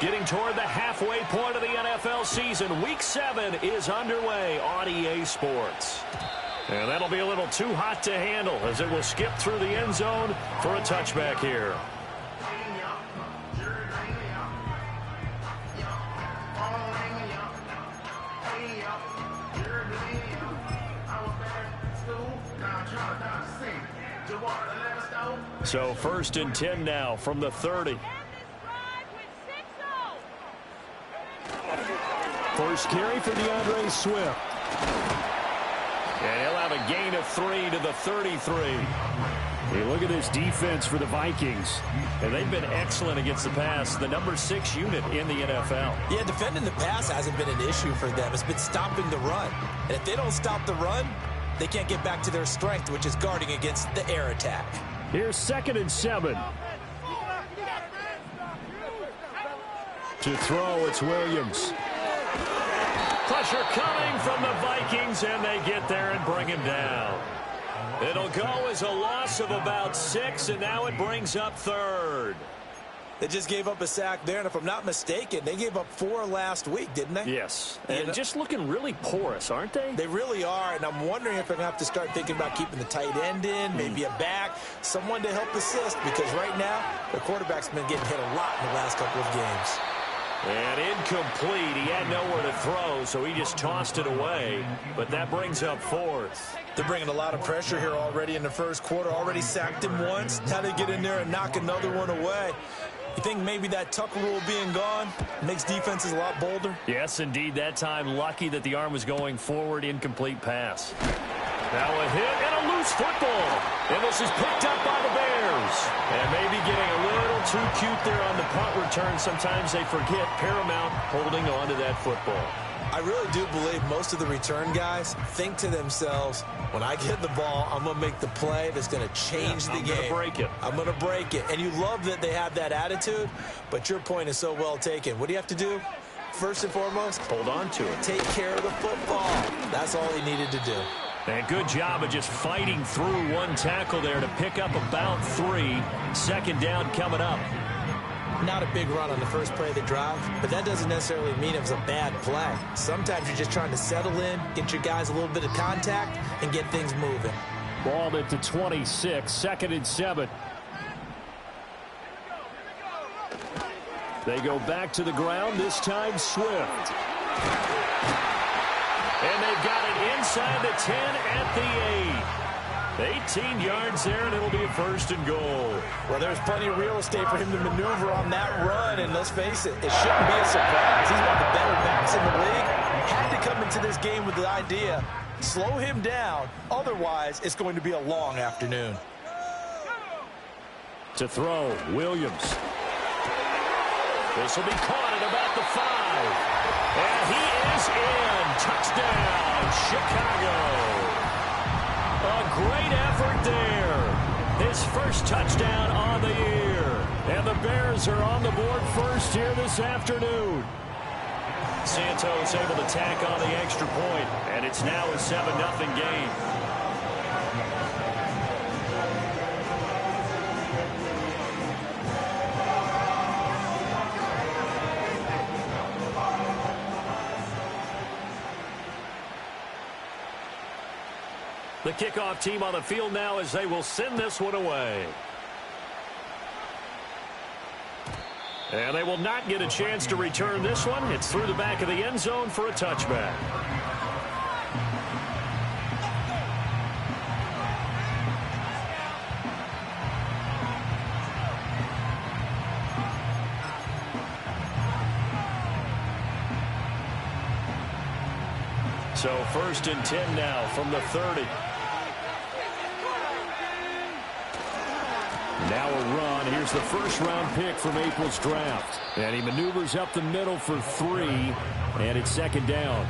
Getting toward the halfway point of the NFL season. Week 7 is underway on EA Sports. And that'll be a little too hot to handle as it will skip through the end zone for a touchback here. So 1st and 10 now from the 30. First carry for DeAndre Swift. And he'll have a gain of 3 to the 33. Hey, look at this defense for the Vikings. And they've been excellent against the pass. The number 6 unit in the NFL. Yeah, defending the pass hasn't been an issue for them. It's been stopping the run. And if they don't stop the run, they can't get back to their strength, which is guarding against the air attack. Here's 2nd and 7. To throw, it's Williams. Pressure coming from the Vikings, and they get there and bring him down. It'll go as a loss of about 6, and now it brings up 3rd. They just gave up a sack there, and if I'm not mistaken, they gave up 4 last week, didn't they? Yes, and just looking really porous, aren't they? They really are, and I'm wondering if they're going to have to start thinking about keeping the tight end in, maybe a back, someone to help assist, because right now, their quarterback's been getting hit a lot in the last couple of games. And incomplete. He had nowhere to throw, so he just tossed it away. But that brings up 4th. They're bringing a lot of pressure here already in the first quarter. Already sacked him once. Now they get in there and knock another one away. You think maybe that Tucker rule being gone makes defenses a lot bolder? Yes, indeed. That time, lucky that the arm was going forward. Incomplete pass. Now a hit and a loose football. And this is picked up by the Bears. And maybe getting a little too cute there on the punt return. Sometimes they forget Paramount holding on to that football. I really do believe most of the return guys think to themselves, when I get the ball, I'm going to make the play that's going to change the game. I'm going to break it. I'm going to break it. And you love that they have that attitude, but your point is so well taken. What do you have to do? First and foremost, hold on to it. Take care of the football. That's all he needed to do. And good job of just fighting through one tackle there to pick up about 3. 2nd down coming up. Not a big run on the first play of the drive, but that doesn't necessarily mean it was a bad play. Sometimes you're just trying to settle in, get your guys a little bit of contact, and get things moving. Ball at the 26, 2nd and 7. They go back to the ground, this time Swift. And they've got it inside the 10 at the 8. 18 yards there, and it'll be a 1st and goal. Well, there's plenty of real estate for him to maneuver on that run, and let's face it, it shouldn't be a surprise. He's one of the better backs in the league. Had to come into this game with the idea, slow him down, otherwise it's going to be a long afternoon. To throw, Williams. This will be caught at about the 5. And he is in. Touchdown, Chicago. A great effort there. His first touchdown on the year. And the Bears are on the board first here this afternoon. Santos able to tack on the extra point, and it's now a 7-0 game. The kickoff team on the field now as they will send this one away. And they will not get a chance to return this one. It's through the back of the end zone for a touchback. So 1st and 10 now from the 30. Now a run. Here's the first-round pick from April's draft. And he maneuvers up the middle for 3, and it's 2nd down.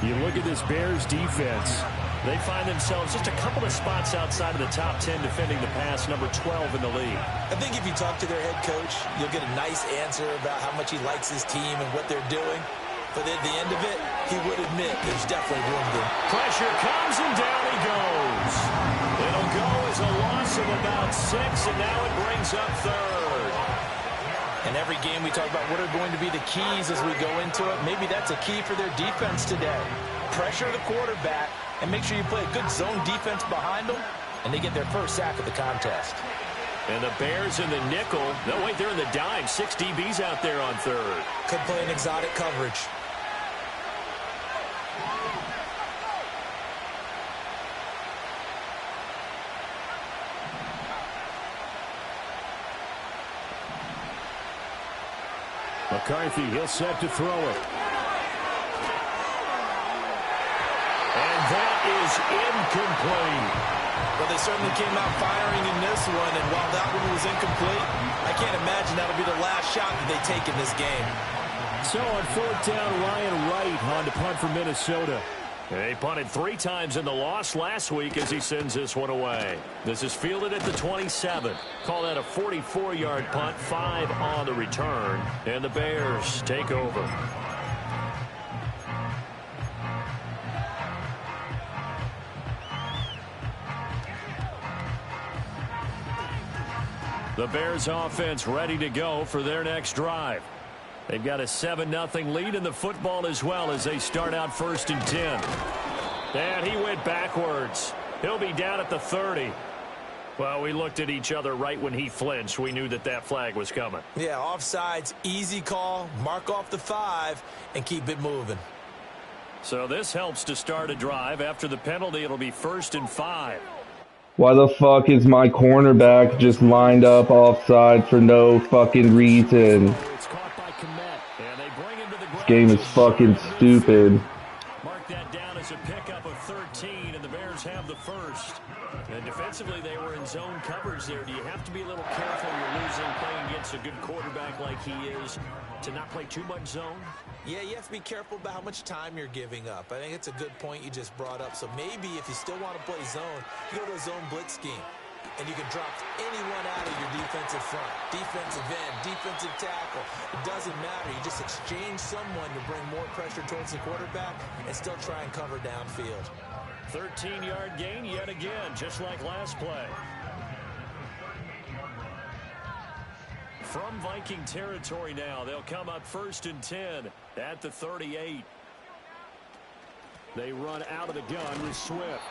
You look at this Bears defense. They find themselves just a couple of spots outside of the top 10 defending the pass, number 12 in the league. I think if you talk to their head coach, you'll get a nice answer about how much he likes his team and what they're doing. But at the end of it, he would admit there's definitely room to. Pressure comes and down he goes. It'll go as a loss of about 6, and now it brings up 3rd. And every game we talk about what are going to be the keys as we go into it. Maybe that's a key for their defense today. Pressure the quarterback and make sure you play a good zone defense behind them, and they get their first sack of the contest. And the Bears in the nickel. No, wait, they're in the dime. 6 DBs out there on third. Could play an exotic coverage. McCarthy, he'll set to throw it. And that is incomplete. Well, they certainly came out firing in this one, and while that one was incomplete, I can't imagine that'll be the last shot that they take in this game. So on 4th down, Ryan Wright on to punt for Minnesota. He punted 3 times in the loss last week as he sends this one away. This is fielded at the 27. Call that a 44-yard punt, 5 on the return, and the Bears take over. The Bears offense ready to go for their next drive. They've got a 7-0 lead in the football as well as they start out 1st and 10. And he went backwards. He'll be down at the 30. Well, we looked at each other right when he flinched. We knew that that flag was coming. Yeah, offsides, easy call, mark off the 5, and keep it moving. So this helps to start a drive. After the penalty, it'll be 1st and 5. Why the fuck is my cornerback just lined up offside for no fucking reason? This game is fucking stupid. Mark that down as a pickup of 13, and the Bears have the first. And defensively, they were in zone coverage there. Do you have to be a little careful? You're losing playing against a good quarterback like he is to not play too much zone? Yeah, you have to be careful about how much time you're giving up. I think it's a good point you just brought up. So maybe if you still want to play zone, you go to a zone blitz scheme. And you can drop anyone out of your defensive front. Defensive end, defensive tackle. It doesn't matter. You just exchange someone to bring more pressure towards the quarterback and still try and cover downfield. 13-yard gain yet again, just like last play. From Viking territory now, they'll come up 1st and 10 at the 38. They run out of the gun with Swift.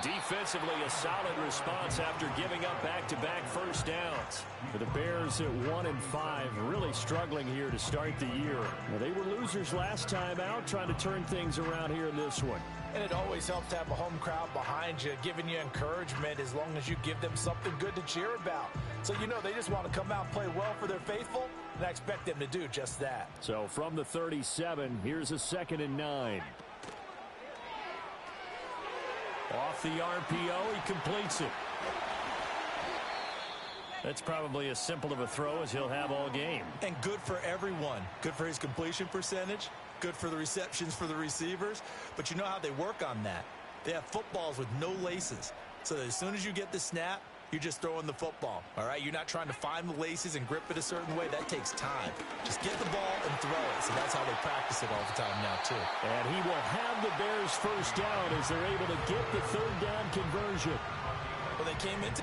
Defensively, a solid response after giving up back-to-back first downs. For the Bears at 1 and 5, really struggling here to start the year. Well, they were losers last time out, trying to turn things around here in this one. And it always helps to have a home crowd behind you, giving you encouragement as long as you give them something good to cheer about. So you know they just want to come out and play well for their faithful, and I expect them to do just that. So from the 37, here's a 2nd and 9. Off the RPO, he completes it. That's probably as simple of a throw as he'll have all game. And good for everyone. Good for his completion percentage. Good for the receptions for the receivers. But you know how they work on that. They have footballs with no laces. So that as soon as you get the snap, you're just throwing the football. All right? You're not trying to find the laces and grip it a certain way. That takes time. Just get the ball and throw it. So that's how they practice it all the time now, too. And he will have the Bears first down as they're able to get the 3rd down conversion. Well, they came into...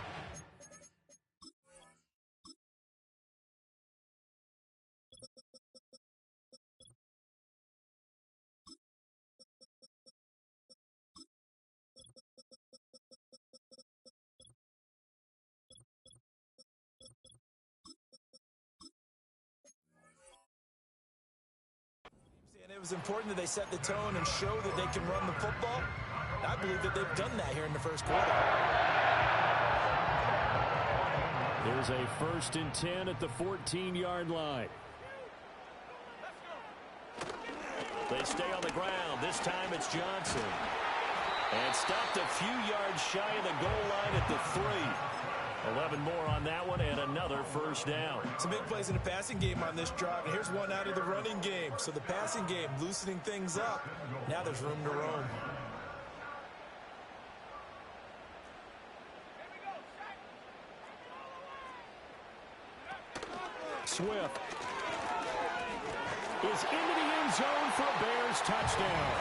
And it was important that they set the tone and show that they can run the football. And I believe that they've done that here in the first quarter. There's a 1st and 10 at the 14-yard line. They stay on the ground. This time it's Johnson. And stopped a few yards shy of the goal line at the 3. 11 more on that one and another first down. Some big plays in the passing game on this drive, and here's one out of the running game. So the passing game loosening things up. Now there's room to roam. Swift is into the end zone for a Bears touchdown.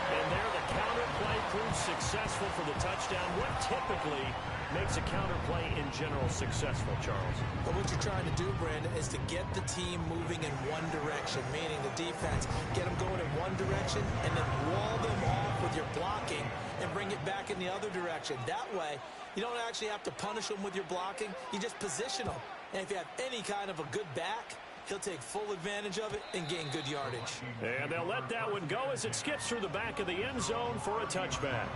And there the counter play proves successful for the touchdown. What typically makes a counter play in general successful, Charles? But what you're trying to do, Brandon, is to get the team moving in one direction, meaning the defense, get them going in one direction and then wall them off with your blocking and bring it back in the other direction. That way, you don't actually have to punish them with your blocking. You just position them. And if you have any kind of a good back, he'll take full advantage of it and gain good yardage. And they'll let that one go as it skips through the back of the end zone for a touchback.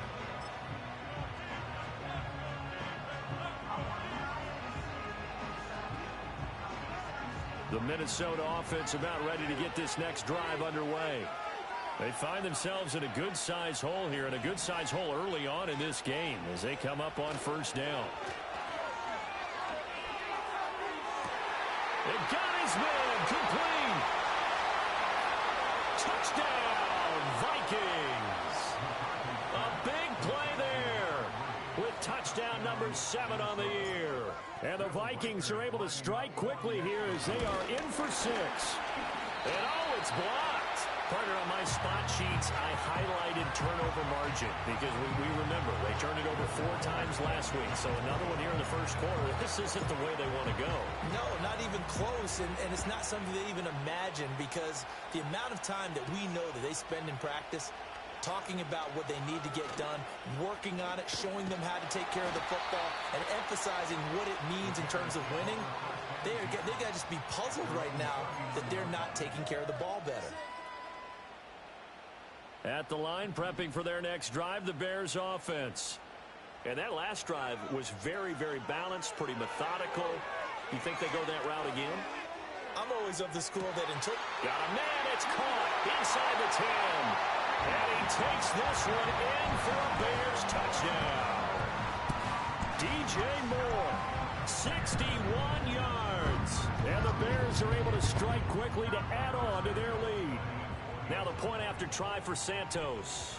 The Minnesota offense about ready to get this next drive underway. They find themselves in a good-sized hole here, and a good-sized hole early on in this game as they come up on first down. They've got his man complete. Touchdown, Vikings. A big play there with touchdown number 7 on the year. And the Vikings are able to strike quickly here as they are in for 6. And oh, it's blocked. Partner, on my spot sheets, I highlighted turnover margin because we remember they turned it over 4 times last week. So another one here in the first quarter. This isn't the way they want to go. No, not even close, and it's not something they even imagine because the amount of time that we know that they spend in practice talking about what they need to get done, working on it, showing them how to take care of the football, and emphasizing what it means in terms of winning, they got to just be puzzled right now that they're not taking care of the ball better. At the line, prepping for their next drive, the Bears offense. And that last drive was very, very balanced, pretty methodical. You think they go that route again? I'm always of the school that until... Got a man, it's caught inside the 10. And he takes this one in for a Bears touchdown. DJ Moore, 61 yards. And the Bears are able to strike quickly to add on to their lead. Now the point after try for Santos.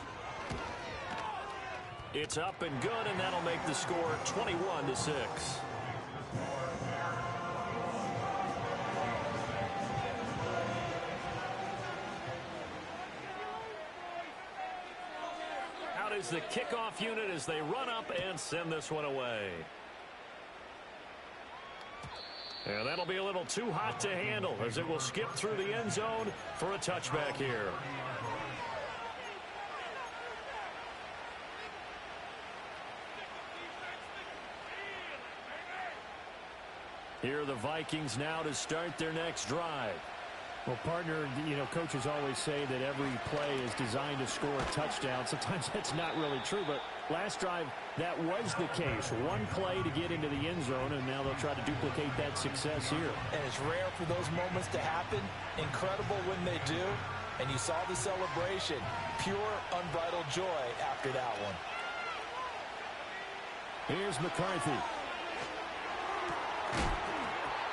It's up and good, and that'll make the score 21-6. Out is the kickoff unit as they run up and send this one away. And that'll be a little too hot to handle as it will skip through the end zone for a touchback here. Here are the Vikings now to start their next drive. Well, partner, you know, coaches always say that every play is designed to score a touchdown. Sometimes that's not really true, but last drive, that was the case. One play to get into the end zone, and now they'll try to duplicate that success here. And it's rare for those moments to happen. Incredible when they do. And you saw the celebration. Pure, unbridled joy after that one. Here's McCarthy.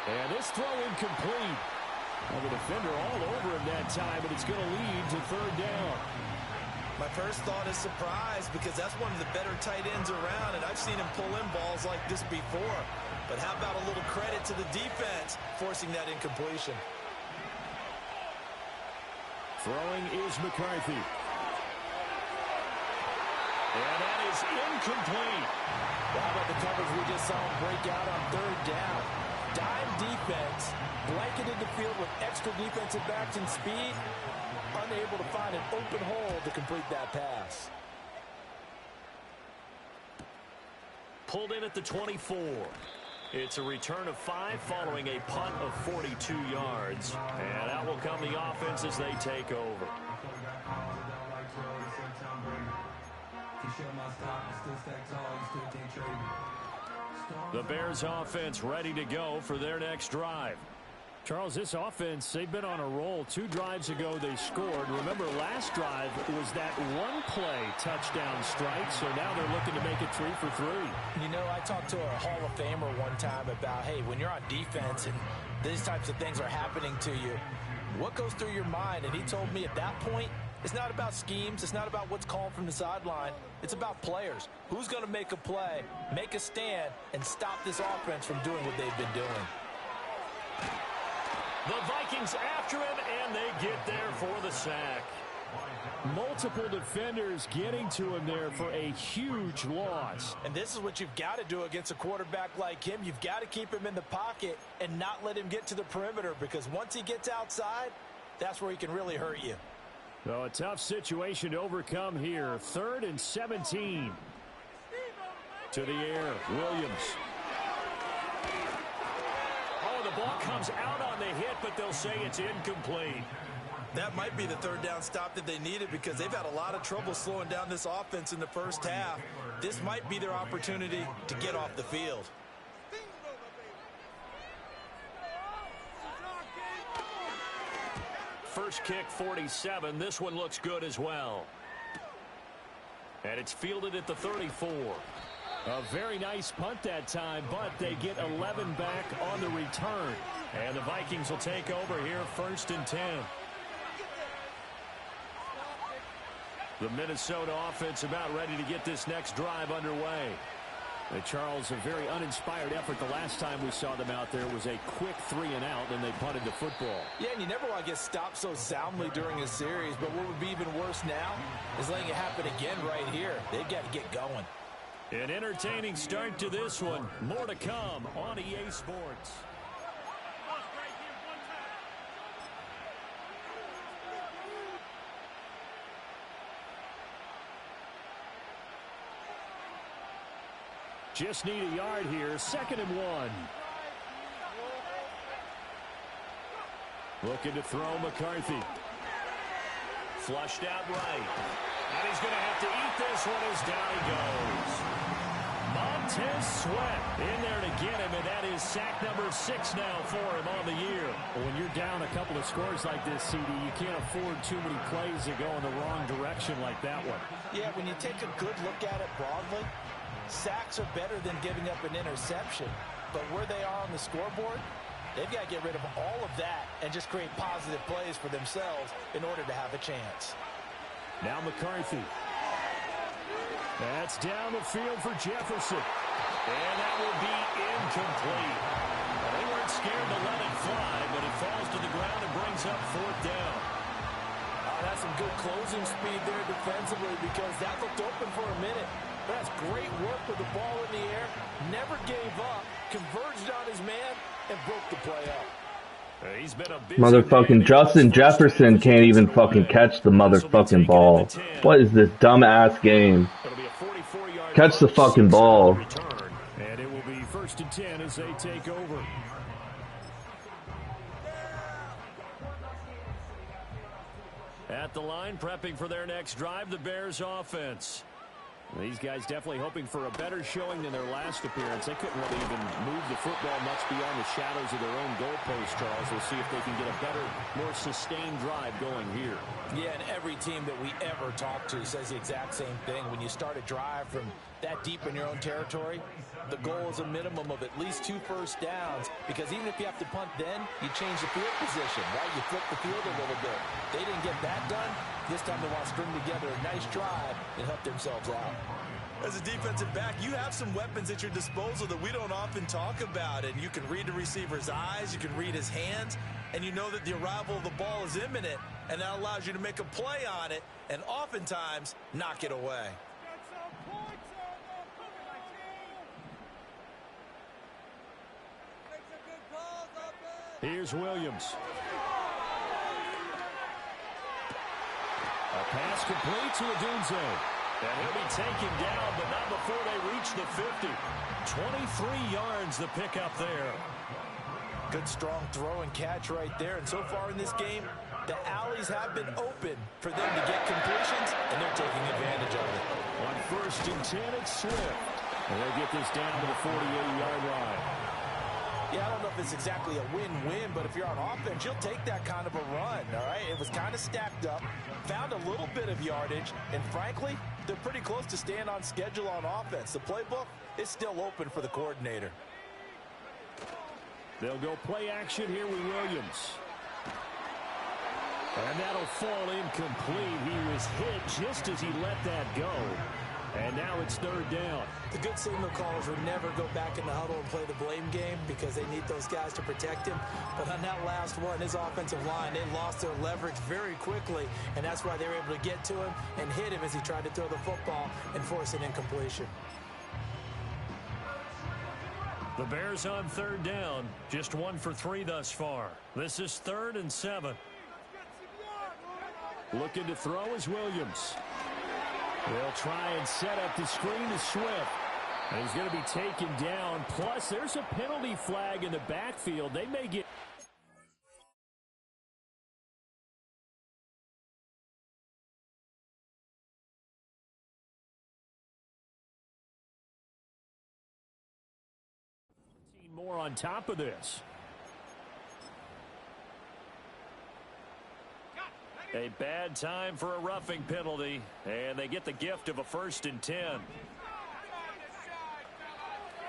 And this throw incomplete. Well, the defender all over him that time, but it's going to lead to third down. My first thought is surprise because that's one of the better tight ends around, and I've seen him pull in balls like this before. But how about a little credit to the defense forcing that incompletion? Throwing is McCarthy. And that is incomplete. How about the coverage we just saw him break out on third down? Dime defense, blanketed the field with extra defensive backs and speed, unable to find an open hole to complete that pass. Pulled in at the 24. It's a return of 5 following a punt of 42 yards. And out will come the offense as they take over. The Bears offense ready to go for their next drive. Charles, this offense, they've been on a roll. 2 drives ago they scored. Remember, last drive was that one-play touchdown strike, so now they're looking to make it 3 for 3. You know, I talked to a Hall of Famer one time about, hey, when you're on defense and these types of things are happening to you, what goes through your mind? And he told me at that point, it's not about schemes. It's not about what's called from the sideline. It's about players. Who's going to make a play, make a stand, and stop this offense from doing what they've been doing? The Vikings after him, and they get there for the sack. Multiple defenders getting to him there for a huge loss. And this is what you've got to do against a quarterback like him. You've got to keep him in the pocket and not let him get to the perimeter, because once he gets outside, that's where he can really hurt you. So a tough situation to overcome here. 3rd and 17. To the air, Williams. Oh, the ball comes out on the hit, but they'll say it's incomplete. That might be the 3rd down stop that they needed, because they've had a lot of trouble slowing down this offense in the first half. This might be their opportunity to get off the field. First kick, 47. This one looks good as well. And it's fielded at the 34. A very nice punt that time, but they get 11 back on the return. And the Vikings will take over here, 1st and 10. The Minnesota offense about ready to get this next drive underway. Charles, a very uninspired effort. The last time we saw them out there was a quick 3 and out, and they punted the football. Yeah, and you never want to get stopped so soundly during a series, but what would be even worse now is letting it happen again right here. They've got to get going. An entertaining start to this one. More to come on EA Sports. Just need a yard here. 2nd and 1. Looking to throw McCarthy. Flushed out right. And he's going to have to eat this one as down he goes. Montez Sweat in there to get him, and that is sack number 6 now for him on the year. Well, when you're down a couple of scores like this, CD, you can't afford too many plays that go in the wrong direction like that one. Yeah, when you take a good look at it broadly, sacks are better than giving up an interception. But where they are on the scoreboard, they've got to get rid of all of that and just create positive plays for themselves in order to have a chance. Now McCarthy. That's down the field for Jefferson. And that will be incomplete. Well, they weren't scared to let it fly, but it falls to the ground and brings up 4th down. That's some good closing speed there defensively, because that looked open for a minute. That's great work with the ball in the air. Never gave up, converged on his man, and broke the play up. He's been a Motherfucking Justin Jefferson can't even fucking catch the motherfucking ball. What is this dumbass game? Catch the fucking ball. And it will be 1st and 10 as they take over. At the line, prepping for their next drive, the Bears offense. These guys definitely hoping for a better showing than their last appearance. They couldn't really even move the football much beyond the shadows of their own goalpost, Charles. We'll see if they can get a better, more sustained drive going here. Yeah, and every team that we ever talk to says the exact same thing. When you start a drive from that deep in your own territory, the goal is a minimum of at least 2 first downs, because even if you have to punt then, you change the field position, right? You flip the field a little bit. They didn't get that done. This time they want to string together a nice drive and help themselves out. As a defensive back, you have some weapons at your disposal that we don't often talk about, and you can read the receiver's eyes, you can read his hands, and you know that the arrival of the ball is imminent, and that allows you to make a play on it and oftentimes knock it away. Here's Williams. A pass complete to Odunze. And he'll be taken down, but not before they reach the 50. 23 yards the pickup there. Good strong throw and catch right there. And so far in this game, the alleys have been open for them to get completions, and they're taking advantage of it. On 1st and 10, it's Swift. And they'll get this down to the 48-yard line. Yeah, I don't know if it's exactly a win-win, but if you're on offense, you'll take that kind of a run, all right? It was kind of stacked up, found a little bit of yardage, and frankly, they're pretty close to staying on schedule on offense. The playbook is still open for the coordinator. They'll go play action here with Williams. And that'll fall incomplete. He was hit just as he let that go. And now it's third down. The good signal callers would never go back in the huddle and play the blame game because they need those guys to protect him. But on that last one, his offensive line, they lost their leverage very quickly, and that's why they were able to get to him and hit him as he tried to throw the football and force an incompletion. The Bears on third down, just 1 for 3 thus far. This is 3rd and 7. Looking to throw is Williams. They'll try and set up the screen to Swift. And he's going to be taken down. Plus, there's a penalty flag in the backfield. They may get... more on top of this. A bad time for a roughing penalty, and they get the gift of a 1st and 10.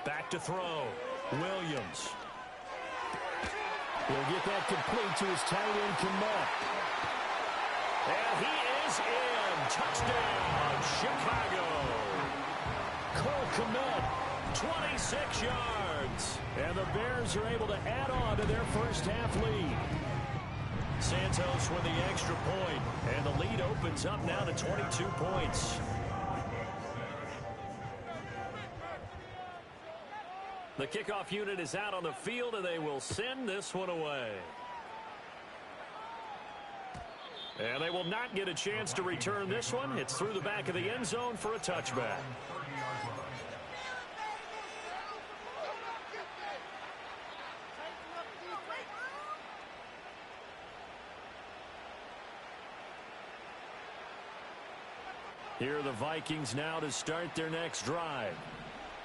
Back to throw. Williams. He'll get that complete to his tight end, Kmet. And he is in. Touchdown, Chicago. Cole Kmet, 26 yards. and the Bears are able to add on to their first half lead. Santos with the extra point, and the lead opens up now to 22 points. The kickoff unit is out on the field, and they will send this one away. And they will not get a chance to return this one. It's through the back of the end zone for a touchback. Here are the Vikings now to start their next drive.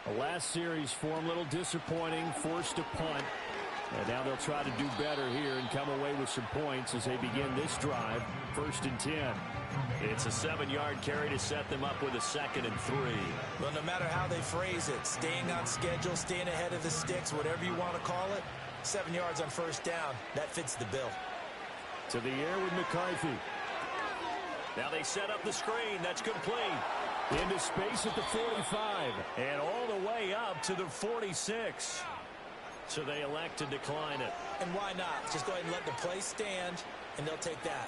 The last series for them, a little disappointing, forced a punt. And now they'll try to do better here and come away with some points as they begin this drive. 1st and 10. It's a 7-yard carry to set them up with a 2nd and 3. Well, no matter how they phrase it, staying on schedule, staying ahead of the sticks, whatever you want to call it, 7 yards on 1st down, that fits the bill. To the air with McCarthy. Now they set up the screen. That's complete. Into space at the 45. And all the way up to the 46. So they elect to decline it. And why not? Just go ahead and let the play stand, and they'll take that.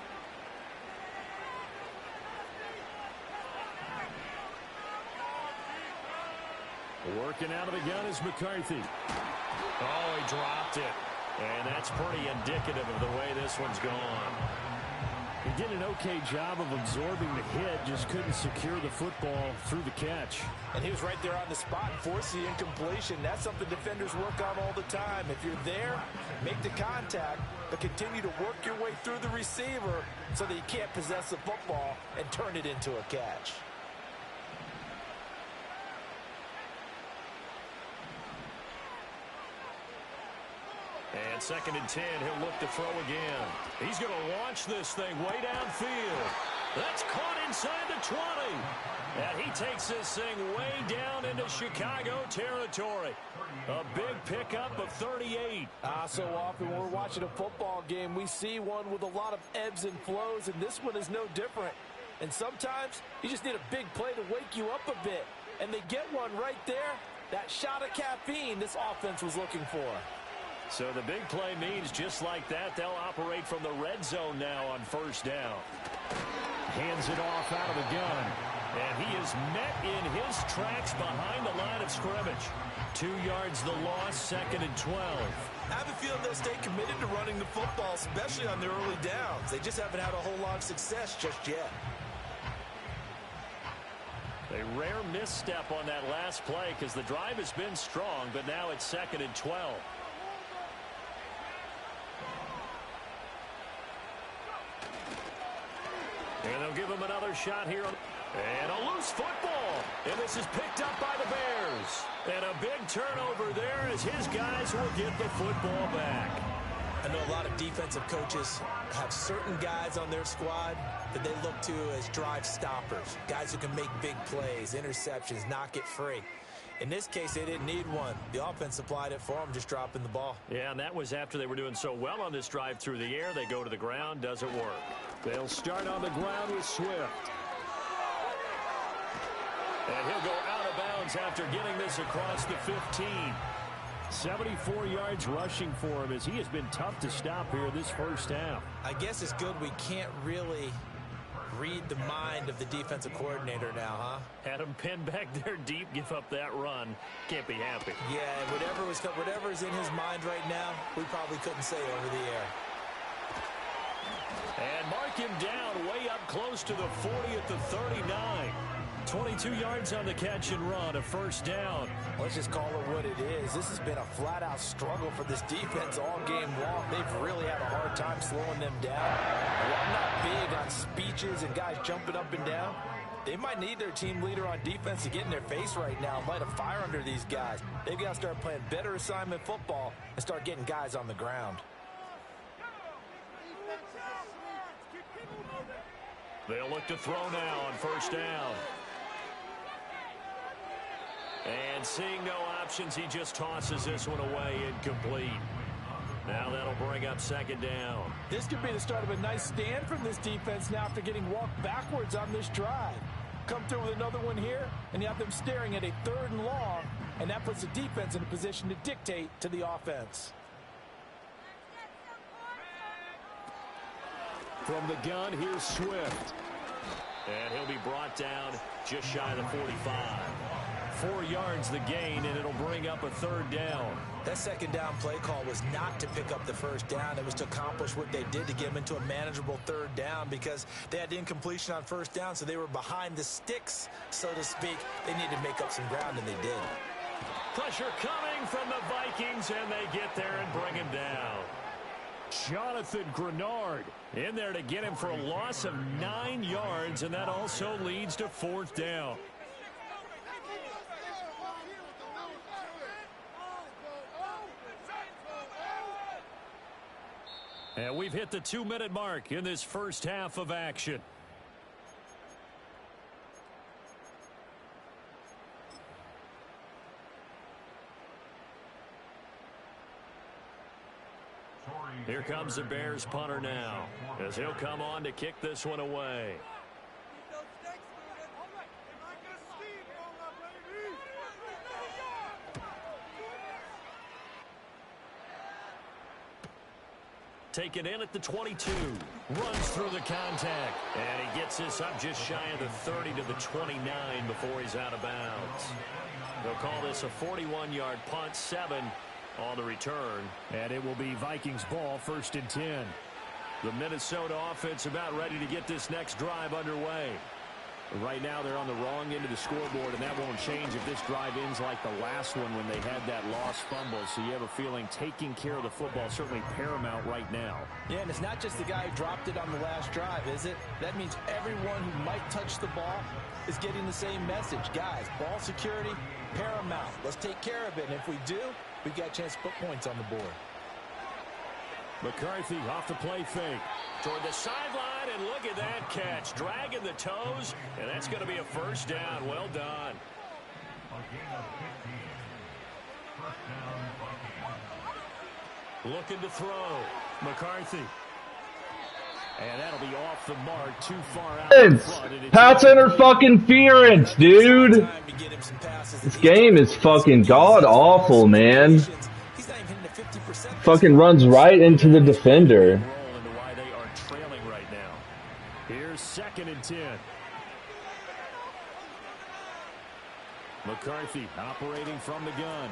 Working out of the gun is McCarthy. Oh, he dropped it. And that's pretty indicative of the way this one's gone. He did an okay job of absorbing the hit, just couldn't secure the football through the catch. And he was right there on the spot and forced the incompletion. That's something defenders work on all the time. If you're there, make the contact, but continue to work your way through the receiver so that you can't possess the football and turn it into a catch. And 2nd and 10, he'll look to throw again. He's going to launch this thing way downfield. That's caught inside the 20. And he takes this thing way down into Chicago territory. A big pickup of 38. So often when we're watching a football game, we see one with a lot of ebbs and flows, and this one is no different. And sometimes you just need a big play to wake you up a bit. And they get one right there. That shot of caffeine this offense was looking for. So the big play means just like that, they'll operate from the red zone now on 1st down. Hands it off out of the gun. And he is met in his tracks behind the line of scrimmage. 2 yards the loss, 2nd and 12. I have a feeling they'll stay committed to running the football, especially on their early downs. They just haven't had a whole lot of success just yet. A rare misstep on that last play because the drive has been strong, but now it's 2nd and 12. And they'll give him another shot here. And a loose football. And this is picked up by the Bears. And a big turnover there as his guys will get the football back. I know a lot of defensive coaches have certain guys on their squad that they look to as drive stoppers. Guys who can make big plays, interceptions, knock it free. In this case, they didn't need one. The offense supplied it for them, just dropping the ball. Yeah, and that was after they were doing so well on this drive through the air. They go to the ground, doesn't work. They'll start on the ground with Swift. And he'll go out of bounds after getting this across the 15. 74 yards rushing for him as he has been tough to stop here this first half. I guess it's good we can't really read the mind of the defensive coordinator now, huh? Had him pinned back there deep, give up that run. Can't be happy. Yeah, whatever's in his mind right now, we probably couldn't say over the air. And mark him down way up close to the 40 at the 39. 22 yards on the catch and run, a first down. Let's just call it what it is. This has been a flat-out struggle for this defense all game long. They've really had a hard time slowing them down. While I'm not big on speeches and guys jumping up and down, they might need their team leader on defense to get in their face right now and light a fire under these guys. They've got to start playing better assignment football and start getting guys on the ground. They'll look to throw now on first down. And seeing no options, he just tosses this one away incomplete. Now that'll bring up second down. This could be the start of a nice stand from this defense now after getting walked backwards on this drive. Come through with another one here, and you have them staring at a 3rd and long, and that puts the defense in a position to dictate to the offense. From the gun, here's Swift. And he'll be brought down just shy of the 45. 4 yards the gain, and it'll bring up a 3rd down. That second down play call was not to pick up the first down. It was to accomplish what they did to get them into a manageable 3rd down because they had incompletion on first down, so they were behind the sticks, so to speak. They needed to make up some ground, and they did. Pressure coming from the Vikings, and they get there and bring him down. Jonathan Grenard In there to get him for a loss of 9 yards, and that also leads to 4th down. And we've hit the 2-minute mark in this first half of action. Here comes the Bears punter now, as he'll come on to kick this one away. Taken in at the 22. Runs through the contact. And he gets this up just shy of the 30 to the 29 before he's out of bounds. They'll call this a 41-yard punt, 7 on the return. And it will be Vikings ball, 1st and 10. The Minnesota offense about ready to get this next drive underway. Right now they're on the wrong end of the scoreboard, and that won't change if this drive ends like the last one when they had that lost fumble. So you have a feeling taking care of the football is certainly paramount right now. Yeah, and it's not just the guy who dropped it on the last drive, is it? That means everyone who might touch the ball is getting the same message. Guys, ball security, paramount. Let's take care of it, and if we do, we've got a chance to put points on the board. McCarthy off the play fake. Toward the sideline, and look at that catch. Dragging the toes, and that's going to be a 1st down. Well done. Looking to throw. McCarthy. And that'll be off the mark, too far out. Pass interference, dude. This game is fucking god-awful, man. Fucking runs right into the defender. Here's 2nd and 10. McCarthy operating from the gun.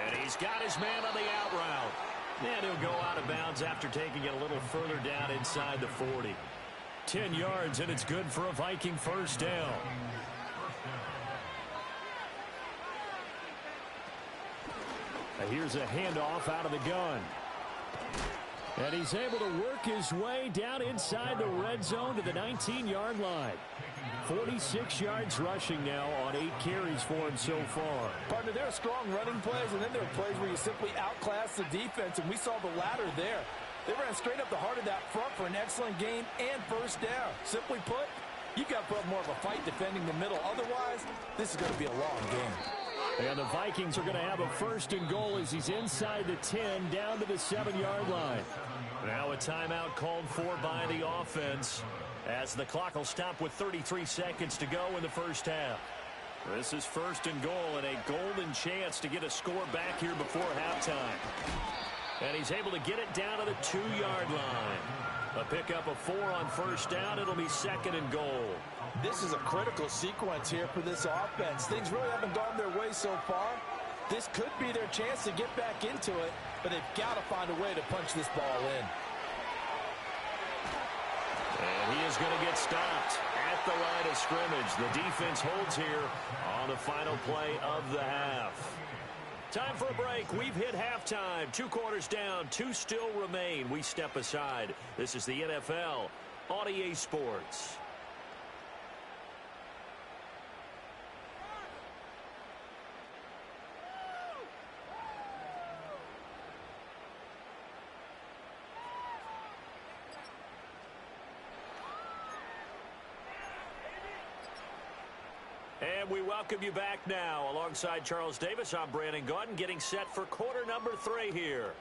And he's got his man on the out route. And he'll go out of bounds after taking it a little further down inside the 40. 10 yards, and it's good for a Viking 1st down. Here's a handoff out of the gun. And he's able to work his way down inside the red zone to the 19-yard line. 46 yards rushing now on 8 carries for him so far. Partner, there are strong running plays, and then there are plays where you simply outclass the defense, and we saw the latter there. They ran straight up the heart of that front for an excellent game and 1st down. Simply put, you've got to put up more of a fight defending the middle. Otherwise, this is going to be a long game. And the Vikings are going to have a first and goal as he's inside the 10 down to the 7-yard line. Now a timeout called for by the offense as the clock will stop with 33 seconds to go in the first half. This is first and goal and a golden chance to get a score back here before halftime. And he's able to get it down to the 2-yard line. A pickup of 4 on first down. It'll be second and goal. This is a critical sequence here for this offense. Things really haven't gone their way so far. This could be their chance to get back into it, but they've got to find a way to punch this ball in. And he is going to get stopped at the line of scrimmage. The defense holds here on the final play of the half. Time for a break. We've hit halftime. 2 quarters down. 2 still remain. We step aside. This is the NFL on EA Sports. And we welcome you back now. Alongside Charles Davis, I'm Brandon Gaudin, getting set for quarter number 3 here.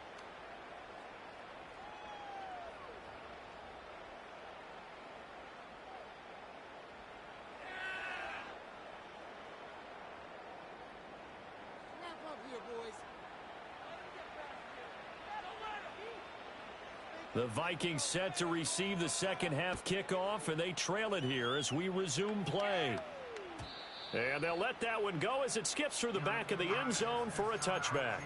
The Vikings set to receive the second half kickoff, and they trail it here as we resume play. And they'll let that one go as it skips through the back of the end zone for a touchback.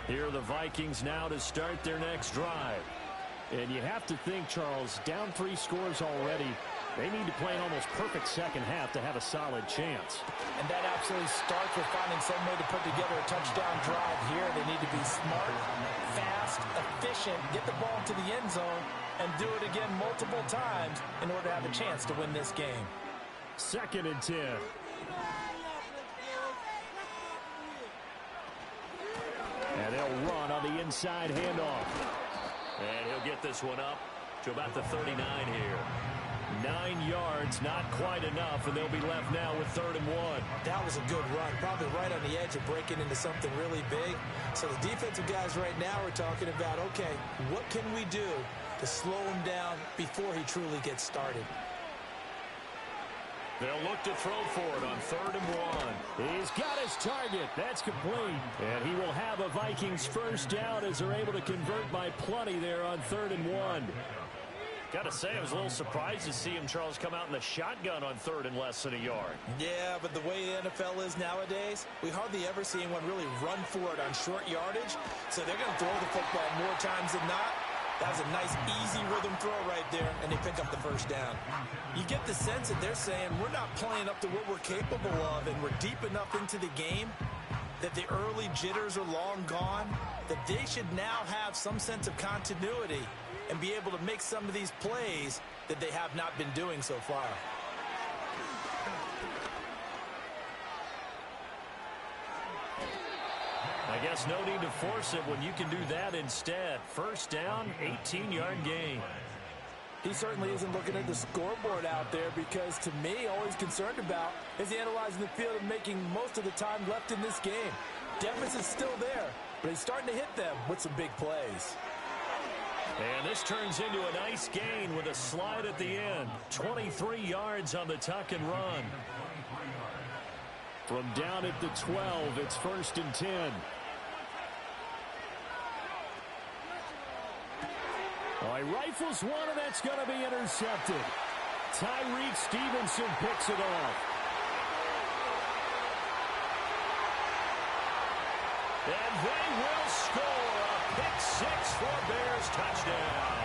Here are the Vikings now to start their next drive. And you have to think, Charles, down 3 scores already. They need to play an almost perfect second half to have a solid chance. And that absolutely starts with finding some way to put together a touchdown drive here. They need to be smart, fast, efficient, get the ball to the end zone, and do it again multiple times in order to have a chance to win this game. Second and 10. And they'll run on the inside handoff. And he'll get this one up to about the 39 here. 9 yards, not quite enough, and they'll be left now with 3rd and 1. That was a good run, probably right on the edge of breaking into something really big. So the defensive guys right now are talking about, okay, what can we do to slow him down before he truly gets started? They'll look to throw for it on 3rd and 1. He's got his target. That's complete. And he will have a Vikings first down as they're able to convert by plenty there on 3rd and 1. Got to say, I was a little surprised to see him, Charles, come out in the shotgun on 3rd and less than a yard. Yeah, but the way the NFL is nowadays, we hardly ever see anyone really run for it on short yardage. So they're going to throw the football more times than not. That was a nice, easy rhythm throw right there, and they pick up the first down. You get the sense that they're saying, we're not playing up to what we're capable of, and we're deep enough into the game that the early jitters are long gone, that they should now have some sense of continuity and be able to make some of these plays that they have not been doing so far. I guess no need to force it when you can do that instead. First down, 18-yard gain. He certainly isn't looking at the scoreboard out there because, to me, all he's concerned about is analyzing the field and making most of the time left in this game. Deficit's still there, but he's starting to hit them with some big plays. And this turns into a nice gain with a slide at the end. 23 yards on the tuck and run. From down at the 12, it's 1st and 10. Well, he rifles one, and that's going to be intercepted. Tyreek Stevenson picks it off. And they will score a pick 6 for Bears touchdown.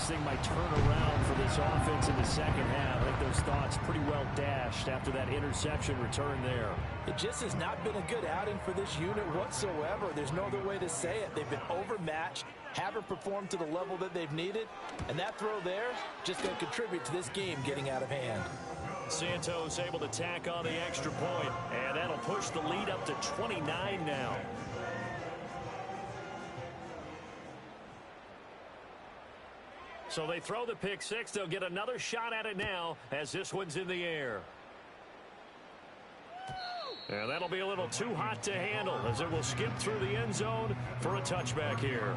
this thing might turn around for this offense in the second half. I think those thoughts pretty well dashed after that interception return there. It just has not been a good outing for this unit whatsoever. There's no other way to say it. They've been overmatched, haven't performed to the level that they've needed, and that throw there just going to contribute to this game getting out of hand. Santos able to tack on the extra point, and that'll push the lead up to 29 now. So they throw the pick six. They'll get another shot at it now as this one's in the air. And that'll be a little too hot to handle as it will skip through the end zone for a touchback here.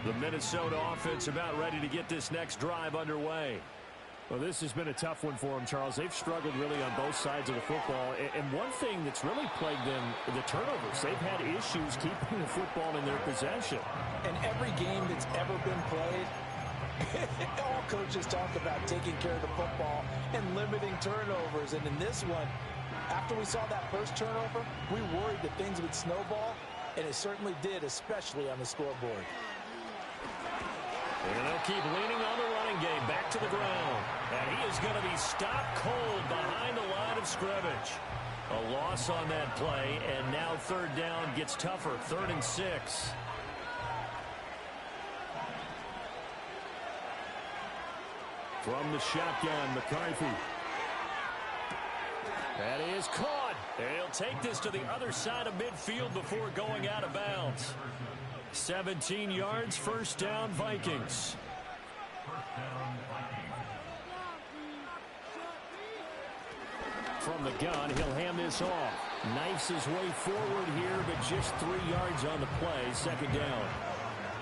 The Minnesota offense about ready to get this next drive underway. Well, this has been a tough one for them, Charles. They've struggled really on both sides of the football. And one thing that's really plagued them, the turnovers. They've had issues keeping the football in their possession. In every game that's ever been played, all coaches talk about taking care of the football and limiting turnovers. And in this one, after we saw that first turnover, we worried that things would snowball, and it certainly did, especially on the scoreboard. And they'll keep leaning on the running game back to the ground. And he is going to be stopped cold behind the line of scrimmage. A loss on that play, and now third down gets tougher. 3rd and 6. From the shotgun, McCarthy. That is caught. And he'll take this to the other side of midfield before going out of bounds. 17 yards, first down, Vikings. From the gun, he'll hand this off. Knifes his way forward here, but just 3 yards on the play, 2nd down.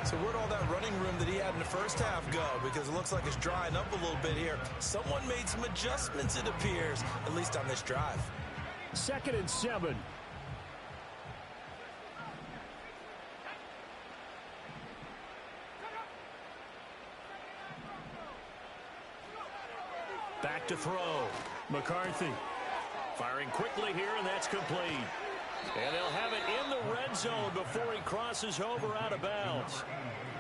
So where'd all that running room that he had in the first half go? Because it looks like it's drying up a little bit here. Someone made some adjustments, it appears, at least on this drive. 2nd and 7. Back to throw. McCarthy firing quickly here, and that's complete. And they'll have it in the red zone before he crosses over out of bounds.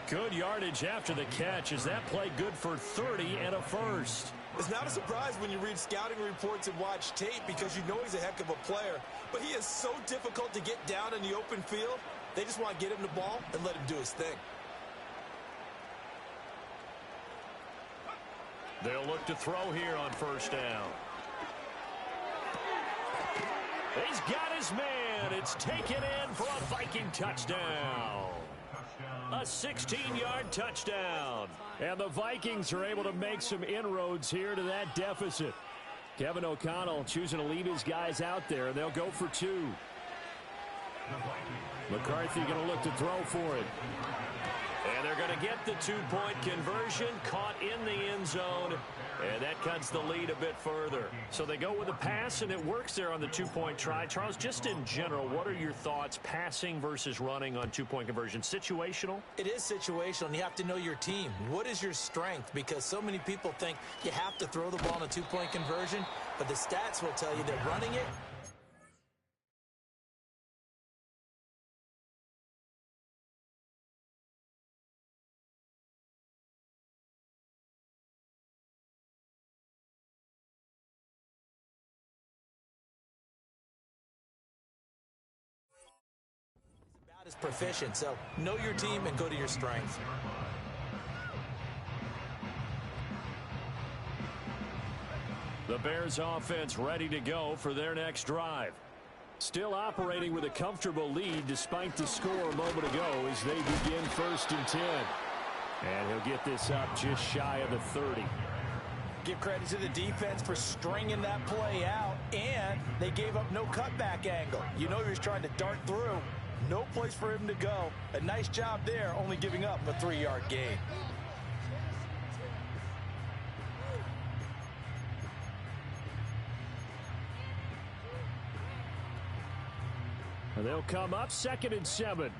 Good yardage after the catch. Is that play good for 30 and a first? It's not a surprise when you read scouting reports and watch tape because you know he's a heck of a player. But he is so difficult to get down in the open field. They just want to get him the ball and let him do his thing. They'll look to throw here on first down. He's got his man. It's taken in for a Viking touchdown. A 16-yard touchdown. And the Vikings are able to make some inroads here to that deficit. Kevin O'Connell choosing to leave his guys out there. They'll go for 2. McCarthy going to look to throw for it. And they're going to get the 2-point conversion, caught in the end zone, and that cuts the lead a bit further. So they go with a pass, and it works there on the 2-point try. Charles, just in general, what are your thoughts passing versus running on 2-point conversion? Situational? It is situational, and you have to know your team. What is your strength? Because so many people think you have to throw the ball in a 2-point conversion, but the stats will tell you that running it, is proficient. So know your team and go to your strength. The Bears offense ready to go for their next drive. Still operating with a comfortable lead despite the score a moment ago as they begin 1st and 10. And he'll get this up just shy of the 30. Give credit to the defense for stringing that play out, and they gave up no cutback angle. You know he was trying to dart through. No place for him to go. A nice job there, only giving up a 3-yard gain. And they'll come up 2nd and 7.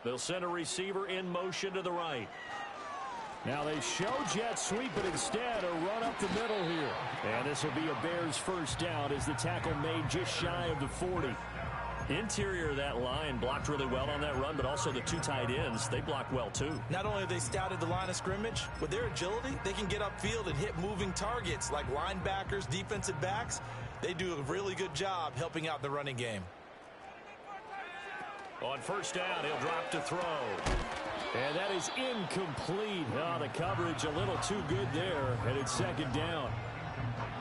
They'll send a receiver in motion to the right. Now they show jet sweep, but instead a run up the middle here. And this will be a Bears first down as the tackle made just shy of the 40. Interior of that line blocked really well on that run, but also the two tight ends, they blocked well too. Not only have they scouted the line of scrimmage, with their agility, they can get upfield and hit moving targets like linebackers, defensive backs. They do a really good job helping out the running game. On first down, he'll drop to throw. And that is incomplete. Oh, the coverage a little too good there, and it's second down.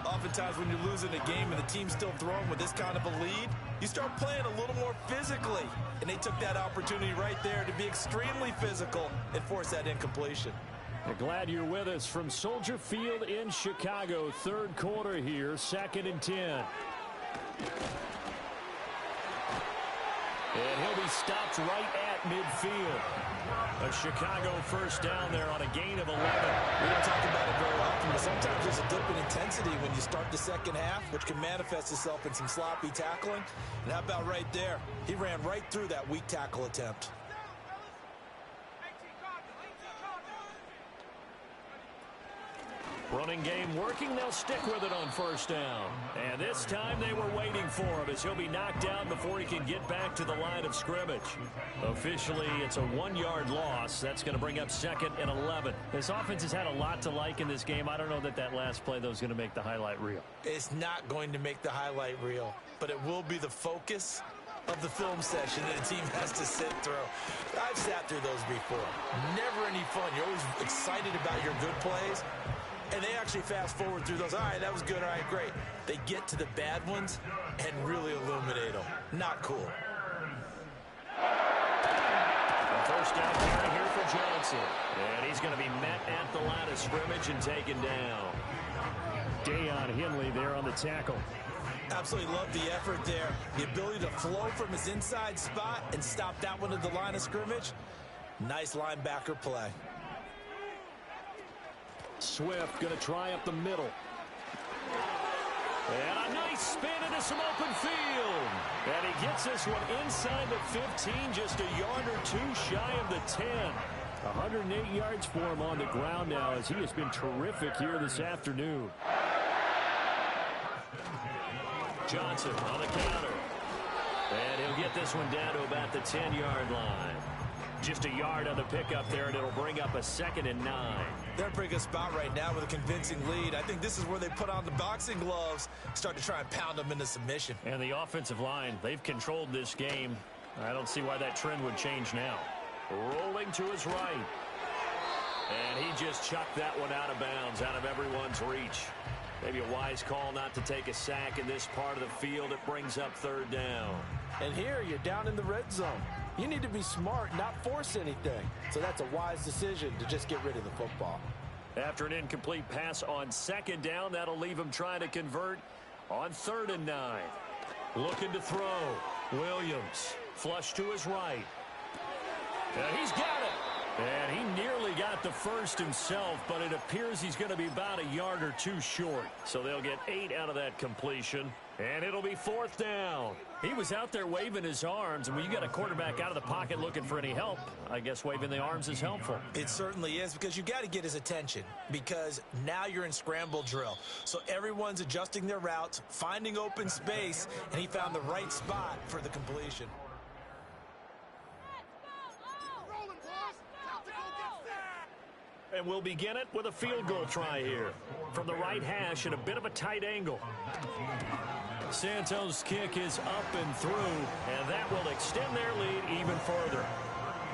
Oftentimes when you're losing a game and the team's still throwing with this kind of a lead, you start playing a little more physically. And they took that opportunity right there to be extremely physical and force that incompletion. I'm glad you're with us from Soldier Field in Chicago. Third quarter here, 2nd and 10. And he'll be stopped right at midfield. A Chicago first down there on a gain of 11. We don't talk about it very often, but sometimes there's a dip in intensity when you start the second half, which can manifest itself in some sloppy tackling. And how about right there? He ran right through that weak tackle attempt. Running game working. They'll stick with it on first down. And this time they were waiting for him as he'll be knocked down before he can get back to the line of scrimmage. Officially, it's a 1-yard loss. That's going to bring up 2nd and 11. This offense has had a lot to like in this game. I don't know that last play, though, is going to make the highlight reel. It's not going to make the highlight reel, but it will be the focus of the film session that the team has to sit through. I've sat through those before. Never any fun. You're always excited about your good plays. And they actually fast forward through those. All right, that was good. All right, great. They get to the bad ones and really illuminate them. Not cool. First down carry here for Johnson. And he's going to be met at the line of scrimmage and taken down. Deion Henley there on the tackle. Absolutely love the effort there. The ability to flow from his inside spot and stop that one at the line of scrimmage. Nice linebacker play. Swift going to try up the middle. And a nice spin into some open field. And he gets this one inside the 15, just a yard or two shy of the 10. 108 yards for him on the ground now as he has been terrific here this afternoon. Johnson on the counter. And he'll get this one down to about the 10-yard line. Just a yard on the pickup there, and it'll bring up a 2nd and 9. They're in a pretty good spot right now with a convincing lead. I think this is where they put on the boxing gloves, start to try and pound them into submission. And the offensive line, they've controlled this game. I don't see why that trend would change now. Rolling to his right. And he just chucked that one out of bounds, out of everyone's reach. Maybe a wise call not to take a sack in this part of the field. It brings up 3rd down. And here you're down in the red zone. You need to be smart, not force anything. So that's a wise decision to just get rid of the football. After an incomplete pass on 2nd down, that'll leave him trying to convert on 3rd and 9. Looking to throw. Williams, flush to his right. And he's got it. And he nearly got the first himself, but it appears he's going to be about a yard or two short. So they'll get 8 out of that completion, and it'll be 4th down. He was out there waving his arms, and when you got a quarterback out of the pocket looking for any help, I guess waving the arms is helpful. It certainly is, because you got to get his attention, because now you're in scramble drill. So everyone's adjusting their routes, finding open space, and he found the right spot for the completion. And we'll begin it with a field goal try here. From the right hash at a bit of a tight angle. Santos' kick is up and through, and that will extend their lead even further.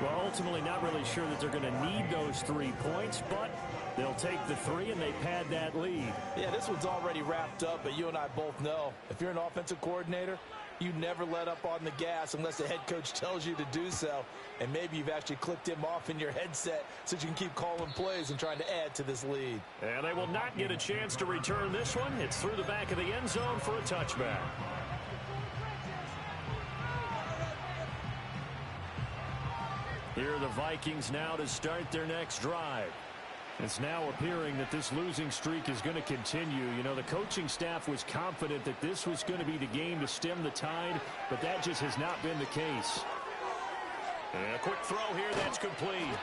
Well, ultimately not really sure that they're going to need those 3 points, but they'll take the 3 and they pad that lead. Yeah, this one's already wrapped up, but you and I both know if you're an offensive coordinator, you never let up on the gas unless the head coach tells you to do so. And maybe you've actually clicked him off in your headset so you can keep calling plays and trying to add to this lead. And they will not get a chance to return this one. It's through the back of the end zone for a touchback. Here are the Vikings now to start their next drive. It's now appearing that this losing streak is going to continue. You know, the coaching staff was confident that this was going to be the game to stem the tide, but that just has not been the case. And a quick throw here, that's complete.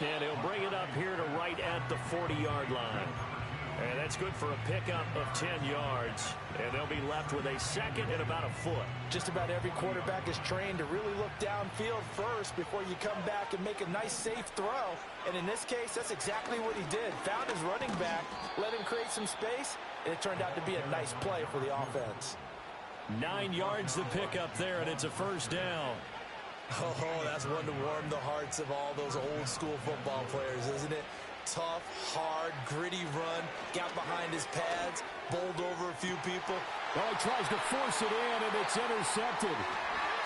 And he'll bring it up here to right at the 40-yard line. And that's good for a pickup of 10 yards. And they'll be left with a second and about a foot. Just about every quarterback is trained to really look downfield first before you come back and make a nice, safe throw. And in this case, that's exactly what he did. Found his running back, let him create some space, and it turned out to be a nice play for the offense. 9 yards to pick up there, and it's a first down. Oh, that's one to warm the hearts of all those old-school football players, isn't it? Tough, hard, gritty run, got behind his pads, bowled over a few people. Oh, he tries to force it in, and it's intercepted.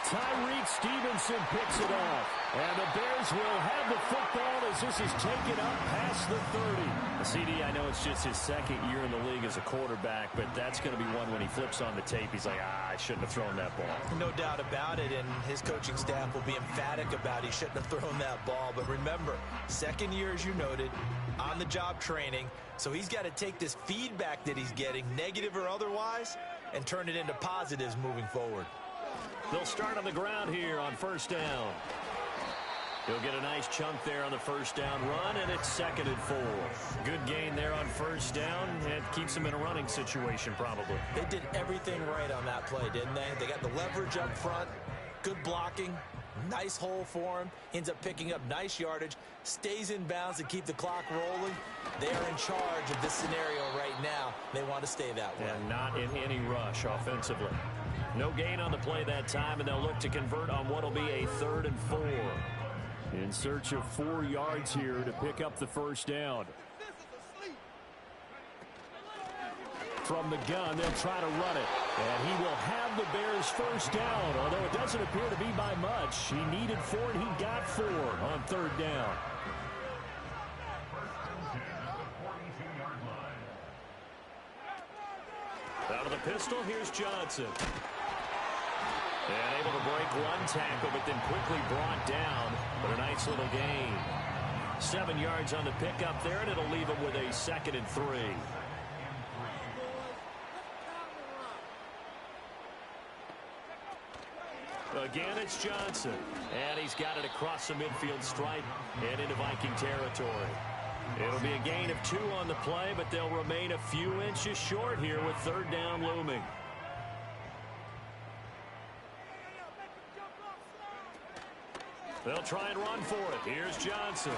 Tyreek Stevenson picks it off. And the Bears will have the football as this is taken up past the 30. CD, I know it's just his second year in the league as a quarterback, but that's going to be one when he flips on the tape. He's like, I shouldn't have thrown that ball. No doubt about it, and his coaching staff will be emphatic about he shouldn't have thrown that ball. But remember, second year, as you noted, on-the-job training, so he's got to take this feedback that he's getting, negative or otherwise, and turn it into positives moving forward. They'll start on the ground here on first down. He'll get a nice chunk there on the first down run, and it's 2nd and 4. Good gain there on first down. It keeps him in a running situation probably. They did everything right on that play, didn't they? They got the leverage up front, good blocking, nice hole for him, ends up picking up nice yardage, stays in bounds to keep the clock rolling. They are in charge of this scenario right now. They want to stay that way. And not in any rush offensively. No gain on the play that time, and they'll look to convert on what will be a 3rd and 4. In search of 4 yards here to pick up the first down. From the gun, they'll try to run it. And he will have the Bears first down, although it doesn't appear to be by much. He needed 4, and he got 4 on 3rd down. Out of the pistol, here's Johnson. And able to break one tackle, but then quickly brought down. But a nice little gain. 7 yards on the pickup there, and it'll leave him with a 2nd and 3. Again, it's Johnson. And he's got it across the midfield stripe and into Viking territory. It'll be a gain of 2 on the play, but they'll remain a few inches short here with 3rd down looming. They'll try and run for it. Here's Johnson.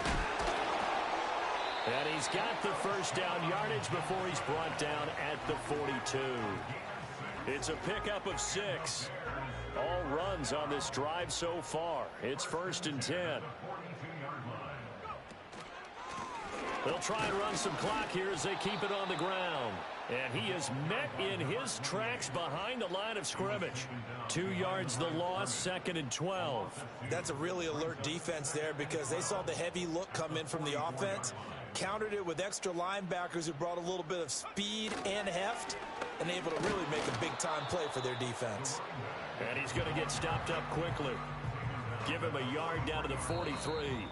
And he's got the first down yardage before he's brought down at the 42. It's a pickup of 6. All runs on this drive so far. It's 1st and 10. They'll try and run some clock here as they keep it on the ground. And he is met in his tracks behind the line of scrimmage. 2 yards the loss, 2nd and 12. That's a really alert defense there because they saw the heavy look come in from the offense, countered it with extra linebackers who brought a little bit of speed and heft, and able to really make a big-time play for their defense. And he's going to get stopped up quickly. Give him a yard down to the 43.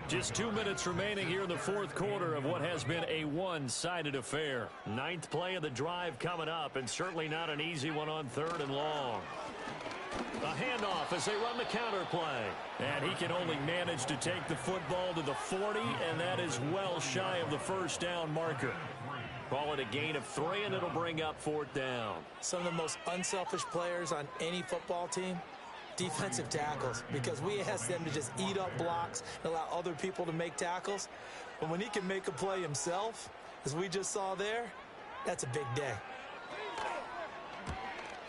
Just 2 minutes remaining here in the 4th quarter of what has been a one-sided affair. 9th play of the drive coming up, and certainly not an easy one on 3rd and long. A handoff as they run the counter play. And he can only manage to take the football to the 40, and that is well shy of the first down marker. Call it a gain of 3, and it'll bring up 4th down. Some of the most unselfish players on any football team, defensive tackles, because we ask them to just eat up blocks and allow other people to make tackles. But when he can make a play himself, as we just saw there, that's a big day.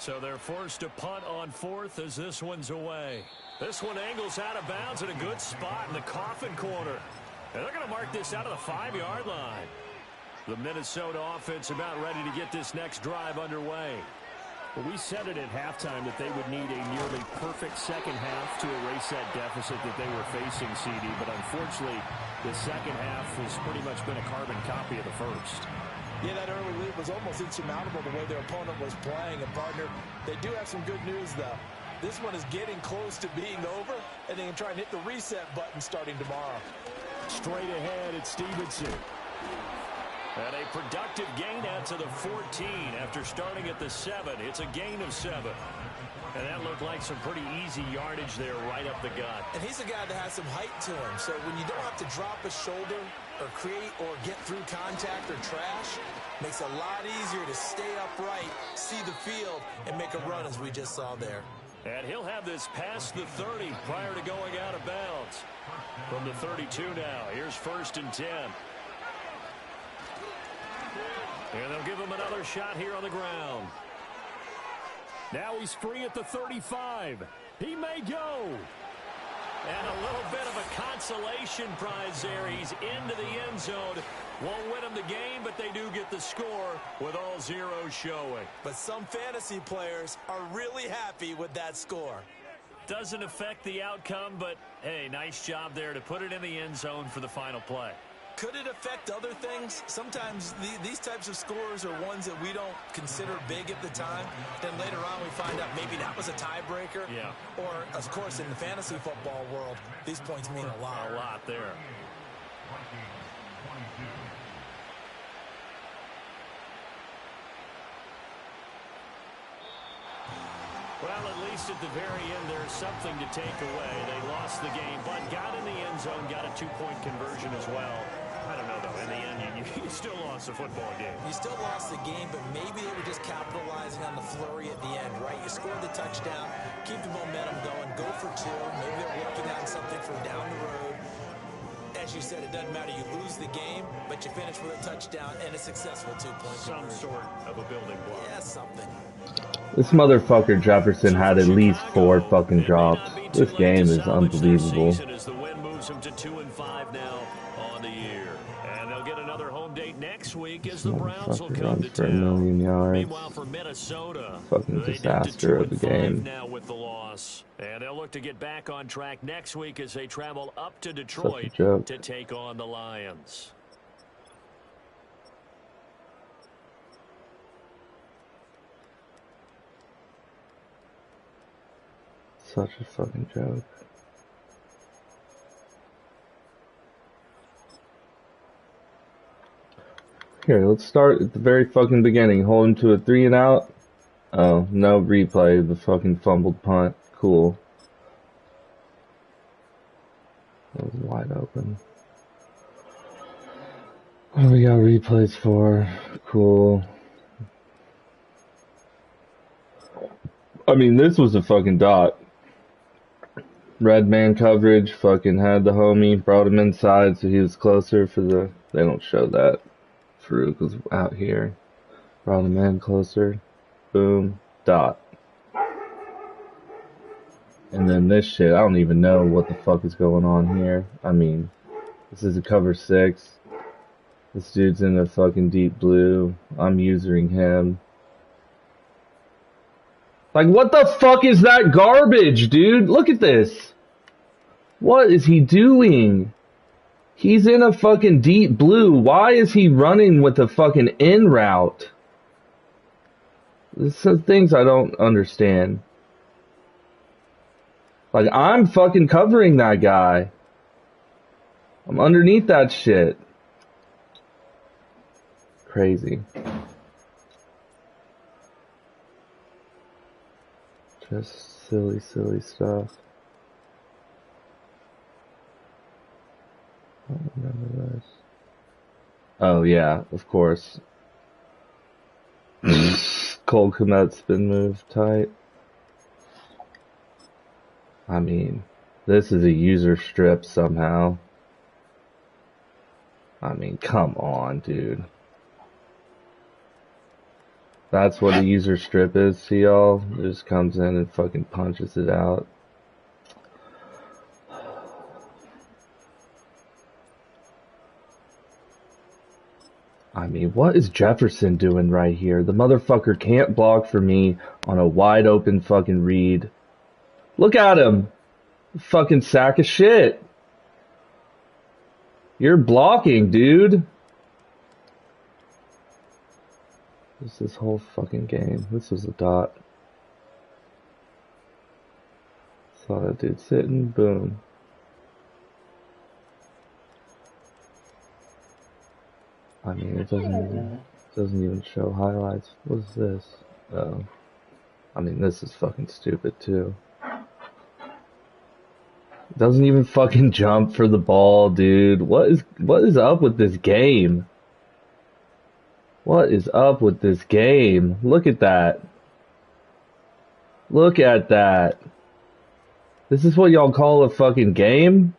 So they're forced to punt on 4th as this one's away. This one angles out of bounds at a good spot in the coffin corner. And they're going to mark this out of the 5-yard line. The Minnesota offense about ready to get this next drive underway. Well, we said it at halftime that they would need a nearly perfect second half to erase that deficit that they were facing, CD. But unfortunately, the second half has pretty much been a carbon copy of the first. Yeah, that early lead was almost insurmountable the way their opponent was playing. And, partner, they do have some good news, though. This one is getting close to being over, and they can try and hit the reset button starting tomorrow. Straight ahead, it's Stevenson. And a productive gain out to the 14 after starting at the 7. It's a gain of 7. And that looked like some pretty easy yardage there right up the gut. And he's a guy that has some height to him. So when you don't have to drop a shoulder or create or get through contact or trash, makes it a lot easier to stay upright, see the field, and make a run as we just saw there. And he'll have this past the 30 prior to going out of bounds. From the 32 now, here's 1st and 10. And they'll give him another shot here on the ground. Now he's free at the 35. He may go. And a little bit of a consolation prize there. He's into the end zone. Won't win them the game, but they do get the score with all zeros showing. But some fantasy players are really happy with that score. Doesn't affect the outcome, but, hey, nice job there to put it in the end zone for the final play. Could it affect other things? Sometimes these types of scores are ones that we don't consider big at the time. Then later on we find out maybe that was a tiebreaker. Yeah. Or, of course, in the fantasy football world, these points mean a lot. A lot there. Well, at least at the very end, there's something to take away. They lost the game, but got in the end zone, got a 2-point conversion as well. I don't know, though. In the end, you still lost the football game. You still lost the game, but maybe they were just capitalizing on the flurry at the end, right? You scored the touchdown, keep the momentum going, go for 2. Maybe they're working on something for down the road. As you said, it doesn't matter. You lose the game, but you finish with a touchdown and a successful 2-point Some conversion. sort of a building block. Yeah, something. This motherfucker Jefferson had at least 4 fucking drops. This game is unbelievable. As the win moves them to 2-5 now on the year. And they'll get another home date next week as the Browns will come to for 1,000,000 yards. Meanwhile, for Minnesota, Fucking disaster of the game. Now with the loss. And they'll look to get back on track next week as they travel up to Detroit to take on the Lions. Such a fucking joke. Here, let's start at the very fucking beginning. Hold him to a 3 and out. Oh, no replay. The fucking fumbled punt. Cool. That was wide open. What do we got replays for? Cool. I mean, this was a fucking dot. Red man coverage, fucking had the homie, brought him inside so he was closer for the... They don't show that. Farouk was out here. Brought him in closer. Boom. Dot. And then this shit, I don't even know what the fuck is going on here. I mean, this is a cover 6. This dude's in a fucking deep blue. I'm using him. Like, what the fuck is that garbage, dude? Look at this. What is he doing? He's in a fucking deep blue. Why is he running with a fucking in route? There's some things I don't understand. Like, I'm fucking covering that guy. I'm underneath that shit. Crazy. Just silly, silly stuff. I don't remember this. Oh, yeah, of course. Cole Kmet's been moved tight. I mean, this is a user strip somehow. I mean, come on, dude. That's what a user strip is to y'all. It just comes in and fucking punches it out. I mean, what is Jefferson doing right here? The motherfucker can't block for me on a wide open fucking read. Look at him. Fucking sack of shit. You're blocking, dude. This whole fucking game. This was a dot. Saw that dude sitting. Boom. I mean, it doesn't even show highlights. What is this? Oh. I mean, this is fucking stupid too. Doesn't even fucking jump for the ball, dude. What is up with this game? What is up with this game? Look at that. Look at that. This is what y'all call a fucking game?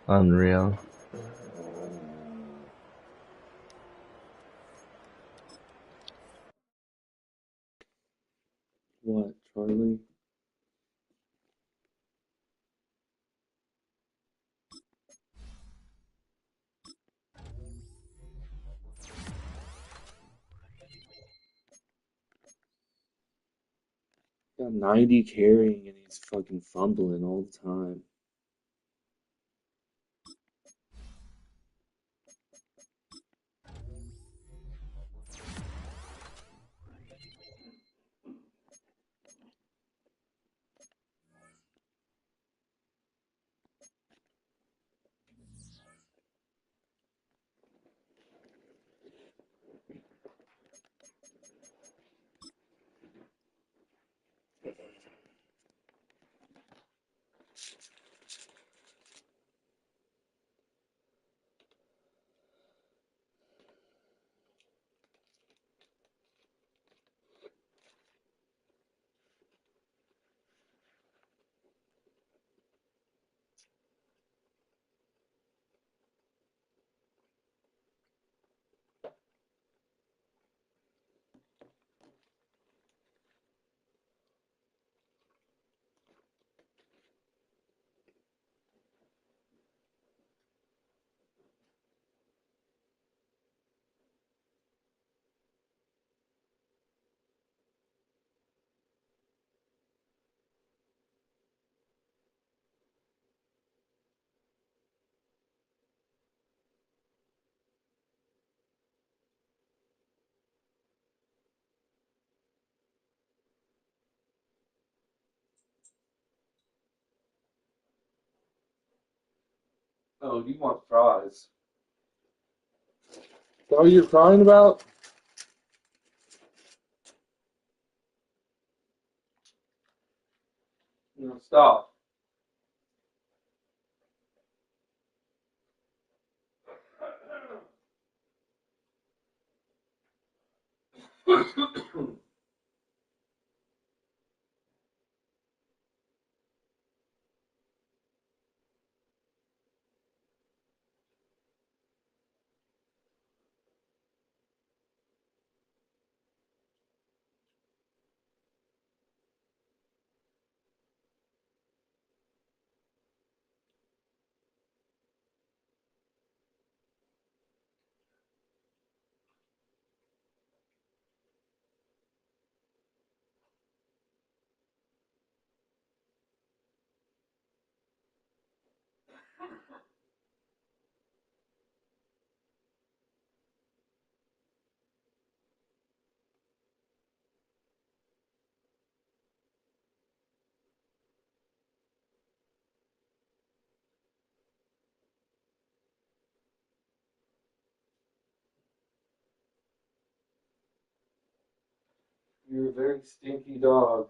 Unreal. What, Charlie? Got 90 carrying and he's fucking fumbling all the time. Oh, you want fries? Is that what you're crying about? No, stop. You're a very stinky dog.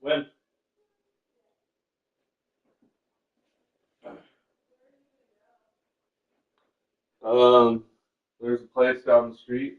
When? There's a place down the street.